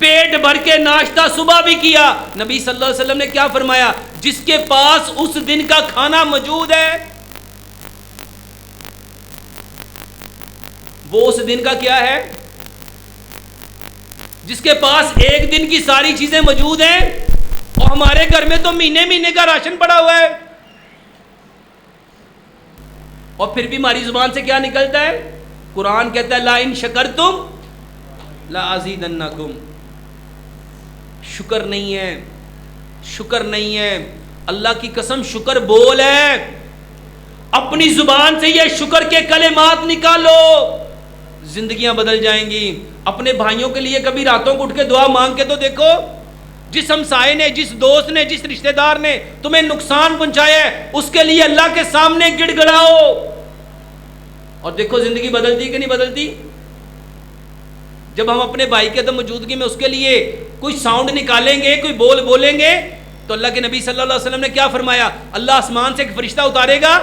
پیٹ بھر کے ناشتہ صبح بھی کیا. نبی صلی اللہ علیہ وسلم نے کیا فرمایا؟ جس کے پاس اس دن کا کھانا موجود ہے وہ اس دن کا کیا ہے؟ جس کے پاس ایک دن کی ساری چیزیں موجود ہیں. اور ہمارے گھر میں تو مہینے مہینے کا راشن پڑا ہوا ہے, اور پھر بھی ہماری زبان سے کیا نکلتا ہے؟ قرآن کہتا ہے لا ان شکرتم لا ازیدنکم. شکر نہیں ہے, شکر نہیں ہے. اللہ کی قسم شکر بول ہے. اپنی زبان سے یہ شکر کے کلمات نکالو, زندگیاں بدل جائیں گی. اپنے بھائیوں کے لیے کبھی راتوں کو اٹھ کے دعا مانگ کے تو دیکھو. جس ہمسائے نے, جس دوست نے, جس رشتہ دار نے تمہیں نقصان پہنچایا ہے, اس کے لیے اللہ کے سامنے گڑ گڑاؤ, اور دیکھو زندگی بدلتی کہ نہیں بدلتی. جب ہم اپنے بھائی کے عدم موجودگی میں اس کے لیے کوئی ساؤنڈ نکالیں گے, کوئی بول بولیں گے, تو اللہ کے نبی صلی اللہ علیہ وسلم نے کیا فرمایا؟ اللہ آسمان سے ایک فرشتہ اتارے گا,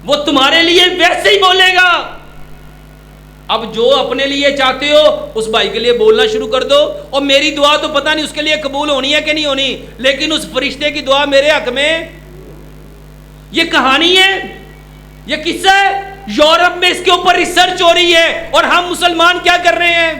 وہ تمہارے لیے ویسے ہی بولے گا. اب جو اپنے لیے چاہتے ہو اس بھائی کے لیے بولنا شروع کر دو, اور میری دعا تو پتہ نہیں اس کے لیے قبول ہونی ہے کہ نہیں ہونی, لیکن اس فرشتے کی دعا میرے حق میں. یہ کہانی ہے, یہ قصہ ہے. یورپ میں اس کے اوپر ریسرچ ہو رہی ہے, اور ہم مسلمان کیا کر رہے ہیں؟